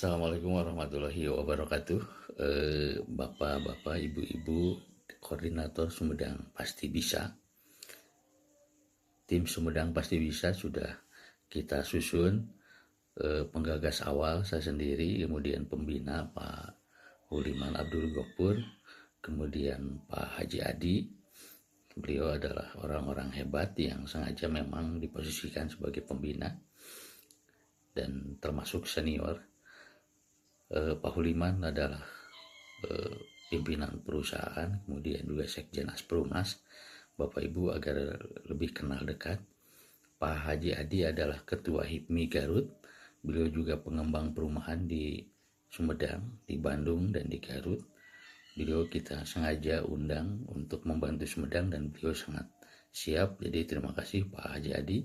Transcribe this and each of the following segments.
Assalamualaikum warahmatullahi wabarakatuh. Bapak-bapak, ibu-ibu, koordinator Sumedang Pasti Bisa. Tim Sumedang Pasti Bisa sudah kita susun. Penggagas awal saya sendiri, kemudian pembina Pak Huliman Abdul Gopur, kemudian Pak Haji Adi. Beliau adalah orang-orang hebat yang sengaja memang diposisikan sebagai pembina dan termasuk senior. Pak Huliman adalah pimpinan perusahaan, kemudian juga Sekjen Aspromas. Bapak Ibu agar lebih kenal dekat. Pak Haji Adi adalah Ketua HIPMI Garut. Beliau juga pengembang perumahan di Sumedang, di Bandung, dan di Garut. Beliau kita sengaja undang untuk membantu Sumedang dan beliau sangat siap. Jadi terima kasih Pak Haji Adi.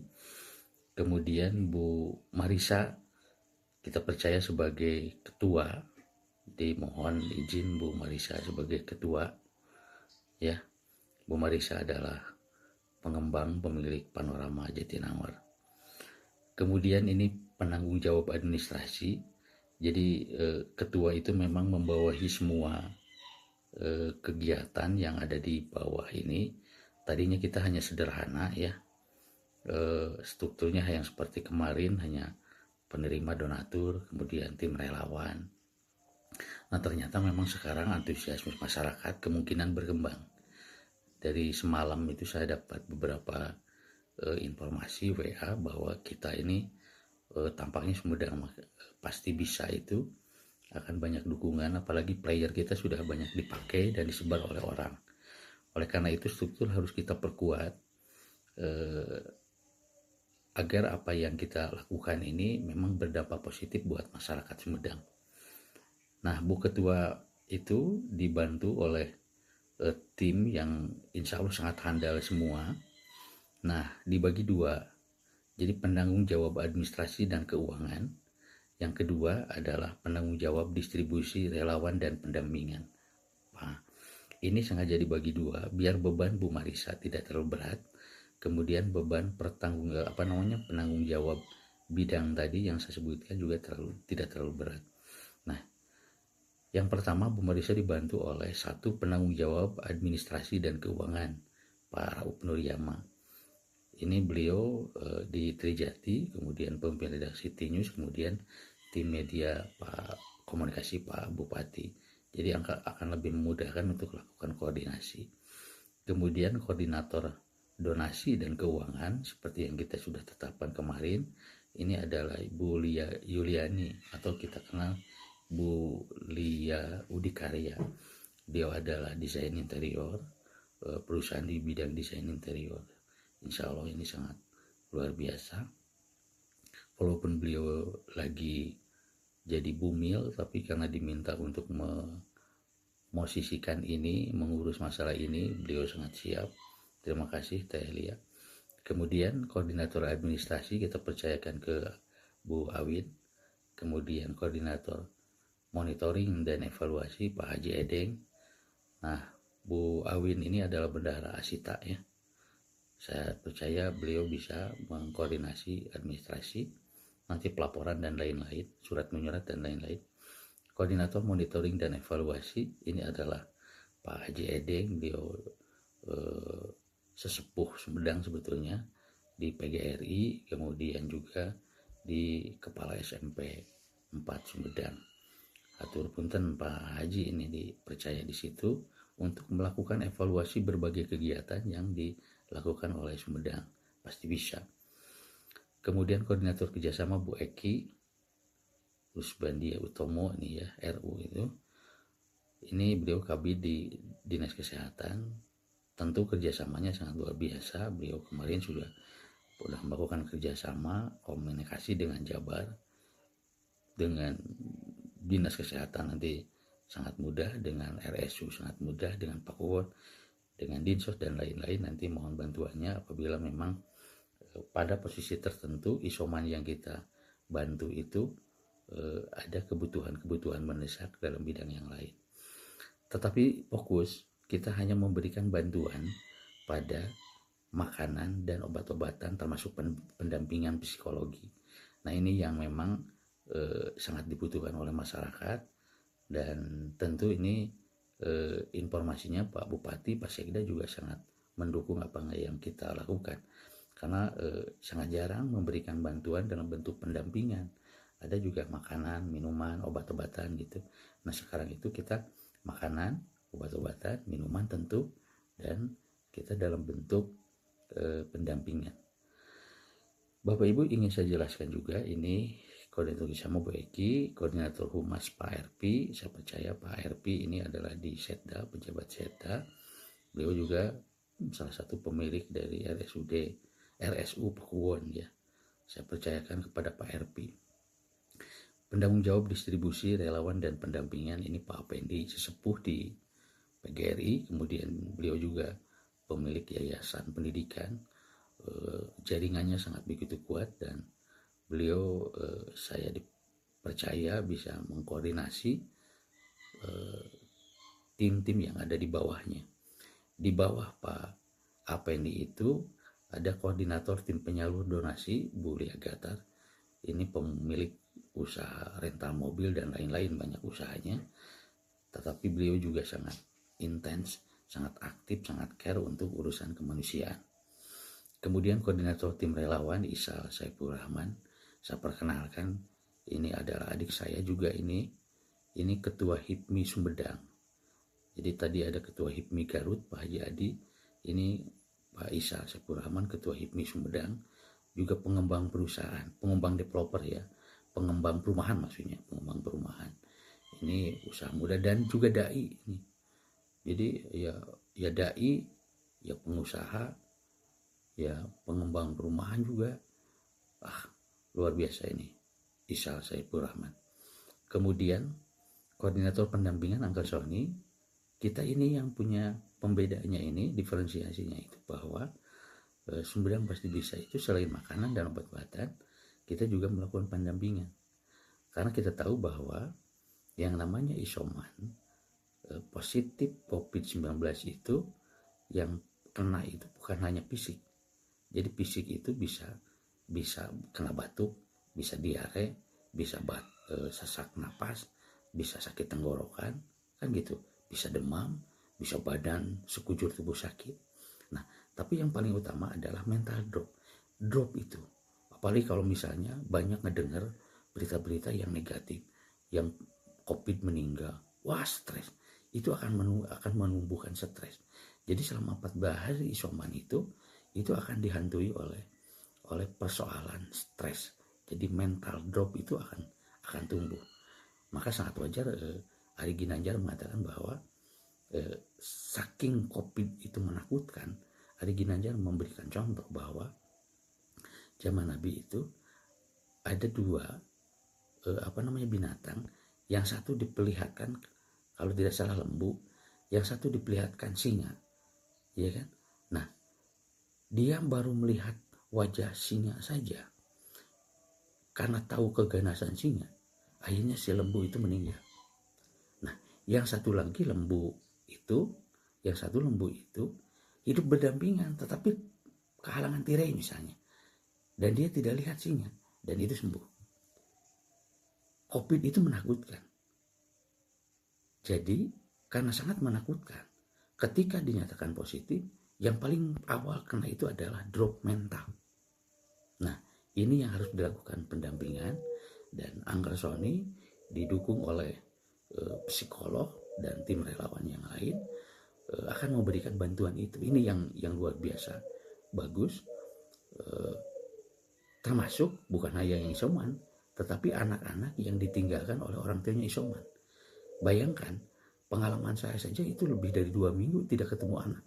Kemudian Bu Marisa kita percaya sebagai ketua. Jadi mohon izin Bu Marisa sebagai ketua. Ya, Bu Marisa adalah pengembang pemilik Panorama Jatinangor. Kemudian ini penanggung jawab administrasi. Jadi ketua itu memang membawahi semua kegiatan yang ada di bawah ini. Tadinya kita hanya sederhana ya. Strukturnya yang seperti kemarin, hanya penerima donatur, kemudian tim relawan. Nah ternyata memang sekarang antusiasme masyarakat kemungkinan berkembang. Dari semalam itu saya dapat beberapa informasi WA bahwa kita ini tampaknya Sumedang Pasti Bisa itu akan banyak dukungan, apalagi player kita sudah banyak dipakai dan disebar oleh orang. Oleh karena itu struktur harus kita perkuat agar apa yang kita lakukan ini memang berdampak positif buat masyarakat Sumedang. Nah, Bu Ketua itu dibantu oleh tim yang insya Allah sangat handal semua. Nah, dibagi dua. Jadi penanggung jawab administrasi dan keuangan. Yang kedua adalah penanggung jawab distribusi, relawan, dan pendampingan. Nah, ini sengaja dibagi dua biar beban Bu Marisa tidak terlalu berat. Kemudian beban penanggung jawab bidang tadi yang saya sebutkan juga tidak terlalu berat. Nah, yang pertama Bu Marisa dibantu oleh satu penanggung jawab administrasi dan keuangan Pak Raup Nuryama. Ini beliau di Trijati, kemudian pemimpin redaksi T-News, kemudian tim media Pak komunikasi Pak Bupati. Jadi akan lebih memudahkan untuk lakukan koordinasi. Kemudian koordinator donasi dan keuangan seperti yang kita sudah tetapkan kemarin, ini adalah Ibu Lia Yuliani atau kita kenal Bu Lia Udikarya. Dia adalah desain interior, perusahaan di bidang desain interior. Insya Allah ini sangat luar biasa. Walaupun beliau lagi jadi bumil, tapi karena diminta untuk memosisikan ini, mengurus masalah ini, beliau sangat siap. Terima kasih Teh Lia. Kemudian koordinator administrasi kita percayakan ke Bu Awin. Kemudian koordinator monitoring dan evaluasi Pak Haji Edeng. Nah, Bu Awin ini adalah bendahara Asita ya. Saya percaya beliau bisa mengkoordinasi administrasi, nanti pelaporan dan lain-lain, surat menyurat dan lain-lain. Koordinator monitoring dan evaluasi ini adalah Pak Haji Edeng. Beliau sesepuh Sumedang sebetulnya di PGRI, kemudian juga di Kepala SMP 4 Sumedang. Hatur punten Pak Haji ini dipercaya di situ untuk melakukan evaluasi berbagai kegiatan yang dilakukan oleh Sumedang Pasti Bisa. Kemudian koordinator kerjasama Bu Eki Rusbandia Utomo ini ya, RU itu. Ini beliau kabid di Dinas Kesehatan. Tentu kerjasamanya sangat luar biasa. Beliau kemarin sudah melakukan kerjasama komunikasi dengan Jabar, dengan Dinas Kesehatan nanti sangat mudah, dengan RSU sangat mudah, dengan Pak Kuwon, dengan Dinsos dan lain-lain. Nanti mohon bantuannya apabila memang pada posisi tertentu isoman yang kita bantu itu ada kebutuhan mendesak dalam bidang yang lain. Tetapi fokus kita hanya memberikan bantuan pada makanan dan obat-obatan termasuk pendampingan psikologi. Nah ini yang memang sangat dibutuhkan oleh masyarakat, dan tentu ini informasinya Pak Bupati, Pak Sekda juga sangat mendukung apa yang kita lakukan, karena sangat jarang memberikan bantuan dalam bentuk pendampingan. Ada juga makanan, minuman, obat-obatan gitu. Nah sekarang itu kita makanan, obat-obatan, minuman tentu, dan kita dalam bentuk pendampingan. Bapak Ibu, ingin saya jelaskan juga, ini Koordinator Kisamo Bu Eki, Koordinator Humas Pak RP. Saya percaya Pak RP ini adalah di Setda, pejabat Setda. Beliau juga salah satu pemilik dari RSU Pakuwon ya. Saya percayakan kepada Pak RP. Penanggung jawab distribusi, relawan dan pendampingan ini Pak Pendi, sesepuh di PGRI. Kemudian beliau juga pemilik yayasan pendidikan. Jaringannya sangat begitu kuat, dan beliau saya dipercaya bisa mengkoordinasi tim-tim yang ada di bawahnya. Di bawah Pak Apendi itu ada koordinator tim penyalur donasi Bu Lia Gatar. Ini pemilik usaha rental mobil dan lain-lain, banyak usahanya. Tetapi beliau juga sangat intens, sangat aktif, sangat care untuk urusan kemanusiaan. Kemudian koordinator tim relawan Isal Saiful Rahman, saya perkenalkan, ini adalah adik saya juga, ini ketua HIPMI Sumedang. Jadi tadi ada ketua HIPMI Garut Pak Haji Adi, ini Pak Isal Saiful Rahman ketua HIPMI Sumedang, juga pengembang perusahaan, pengembang developer ya, pengembang perumahan maksudnya, pengembang perumahan. Ini usaha muda dan juga dai ini. Jadi ya dai, ya pengusaha, ya pengembang perumahan juga. Luar biasa ini Isal Saiful Rahman. Kemudian koordinator pendampingan Uncle Sony, kita ini yang punya pembedanya ini, diferensiasinya itu bahwa Sumedang Pasti Bisa itu selain makanan dan obat-obatan, kita juga melakukan pendampingan. Karena kita tahu bahwa yang namanya isoman positif COVID-19 itu, yang kena itu bukan hanya fisik. Jadi fisik itu bisa kena batuk, bisa diare, bisa sesak napas, bisa sakit tenggorokan, kan gitu, bisa demam, bisa badan sekujur tubuh sakit. Nah, tapi yang paling utama adalah mental drop itu. Apalagi kalau misalnya banyak ngedengar berita-berita yang negatif, yang COVID meninggal, wah stres, itu akan menumbuhkan stres. Jadi selama 14 hari isoman itu akan dihantui oleh persoalan stres. Jadi mental drop itu akan tumbuh. Maka sangat wajar Ari Ginanjar mengatakan bahwa saking COVID itu menakutkan, Ari Ginanjar memberikan contoh bahwa zaman Nabi itu ada dua binatang, yang satu diperlihatkan kalau tidak salah lembu, yang satu diperlihatkan singa, ya kan? Nah, dia baru melihat wajah singa saja, karena tahu keganasan singa, akhirnya si lembu itu meninggal. Nah, yang satu lembu itu hidup berdampingan, tetapi kehalangan tirai misalnya, dan dia tidak lihat singa, dan itu sembuh. COVID itu menakutkan. Jadi karena sangat menakutkan, ketika dinyatakan positif, yang paling awal kena itu adalah drop mental. Nah, ini yang harus dilakukan pendampingan, dan Uncle Sony didukung oleh psikolog dan tim relawan yang lain akan memberikan bantuan itu. Ini yang luar biasa bagus, termasuk bukan hanya yang isoman, tetapi anak-anak yang ditinggalkan oleh orang tuanya isoman. Bayangkan, pengalaman saya saja itu lebih dari 2 minggu tidak ketemu anak.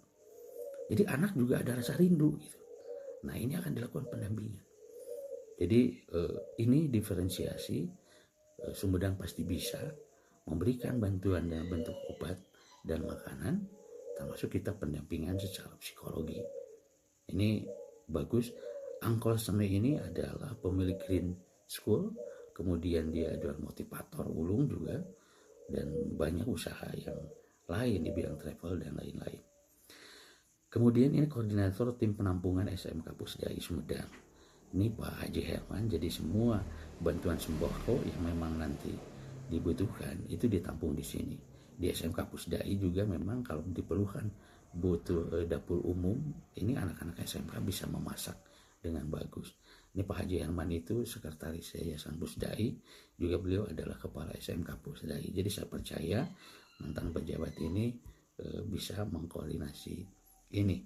Jadi anak juga ada rasa rindu gitu. Nah, ini akan dilakukan pendampingan. Jadi ini diferensiasi Sumedang Pasti Bisa memberikan bantuan dalam bentuk obat dan makanan, termasuk kita pendampingan secara psikologi. Ini bagus. Uncle Sony ini adalah pemilik Green School, kemudian dia adalah motivator ulung juga, dan banyak usaha yang lain di bidang travel dan lain-lain. Kemudian ini koordinator tim penampungan SMK Pusdai Sumedang. ini Pak Haji Herman, jadi semua bantuan sembako yang memang nanti dibutuhkan itu ditampung di sini. Di SMK Pusdai juga memang kalau diperlukan butuh dapur umum, ini anak-anak SMK bisa memasak dengan bagus. Ini Pak Haji Herman itu sekretaris Yayasan Pusdai, juga beliau adalah kepala SMK Pusdai. Jadi saya percaya mantan pejabat ini bisa mengkoordinasi ini.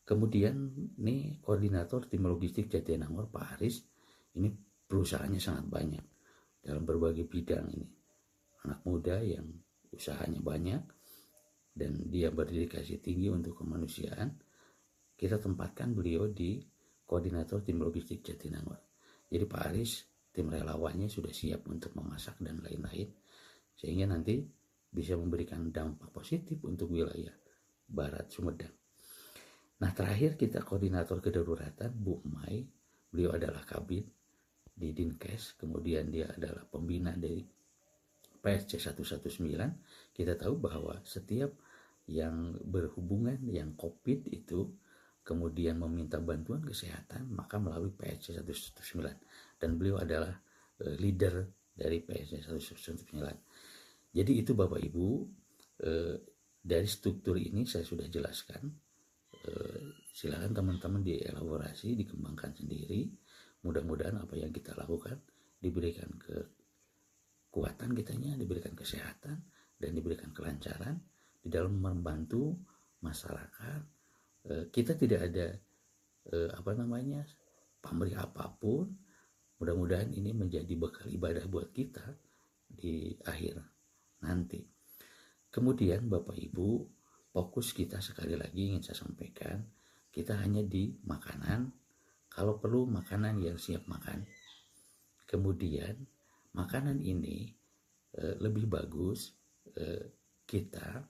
Kemudian nih koordinator tim logistik Jatinangor Pak Aris, ini perusahaannya sangat banyak dalam berbagai bidang ini. Anak muda yang usahanya banyak dan dia berdedikasi tinggi untuk kemanusiaan. Kita tempatkan beliau di koordinator tim logistik Jatinangor. Jadi Pak Aris, tim relawannya sudah siap untuk memasak dan lain-lain, sehingga nanti bisa memberikan dampak positif untuk wilayah Barat Sumedang. Nah, terakhir kita koordinator kedaruratan Bu Mai, beliau adalah Kabid di Dinkes, kemudian dia adalah pembina dari PSC 119. Kita tahu bahwa setiap yang berhubungan yang COVID itu kemudian meminta bantuan kesehatan, maka melalui PSC 119, dan beliau adalah leader dari PSC 119. Jadi itu Bapak Ibu, dari struktur ini saya sudah jelaskan. Silakan teman-teman dielaborasi, dikembangkan sendiri. Mudah-mudahan apa yang kita lakukan diberikan kekuatan kitanya, diberikan kesehatan, dan diberikan kelancaran di dalam membantu masyarakat. Kita tidak ada pamrih apapun. Mudah-mudahan ini menjadi bekal ibadah buat kita di akhir nanti. Kemudian Bapak Ibu, fokus kita sekali lagi ingin saya sampaikan, kita hanya di makanan, kalau perlu makanan yang siap makan. Kemudian makanan ini lebih bagus kita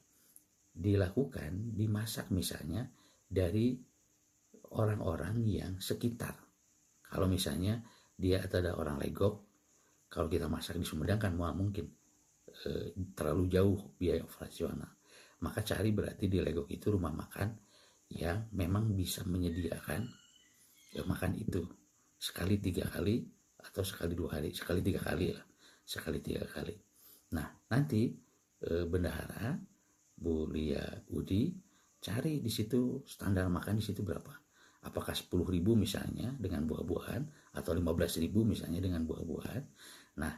dilakukan, dimasak misalnya dari orang-orang yang sekitar. Kalau misalnya dia ada orang Legok, kalau kita masak di Sumedang kan mungkin terlalu jauh biaya operasional. Maka cari berarti di Legok itu rumah makan yang memang bisa menyediakan makan itu sekali 3 kali atau sekali 2 hari, sekali 3 kali lah, sekali 3 kali. Nah, nanti bendahara Bu Lia Udi cari di situ standar makan di situ berapa. Apakah 10.000 misalnya dengan buah-buahan atau 15.000 misalnya dengan buah-buahan. Nah,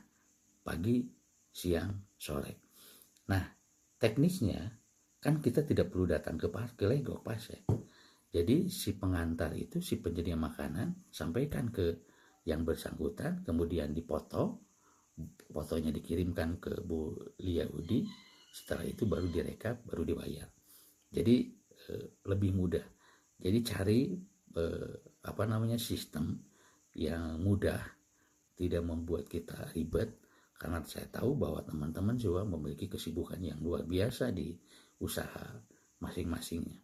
pagi, siang, sore. Nah, teknisnya kan kita tidak perlu datang ke Legok pas ya. Jadi si pengantar itu, si penyedia makanan sampaikan ke yang bersangkutan, kemudian dipoto, fotonya dikirimkan ke Bu Lia Udi, setelah itu baru direkap, baru dibayar. Jadi lebih mudah. Jadi cari sistem yang mudah, tidak membuat kita ribet, karena saya tahu bahwa teman-teman juga memiliki kesibukan yang luar biasa di usaha masing-masingnya.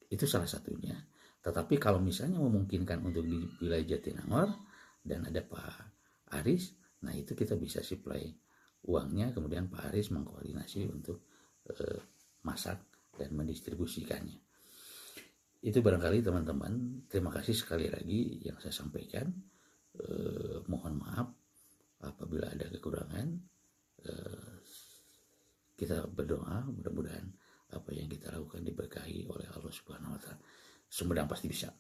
Itu salah satunya. Tetapi kalau misalnya memungkinkan untuk di wilayah Jatinangor dan ada Pak Aris, nah itu kita bisa supply uangnya, kemudian Pak Aris mengkoordinasi untuk masak dan mendistribusikannya. Itu barangkali teman-teman, terima kasih sekali lagi yang saya sampaikan. Mohon maaf apabila ada kekurangan. Kita berdoa mudah-mudahan apa yang kita lakukan diberkahi oleh Allah Subhanahu wa Ta'ala. Sumedang pasti bisa.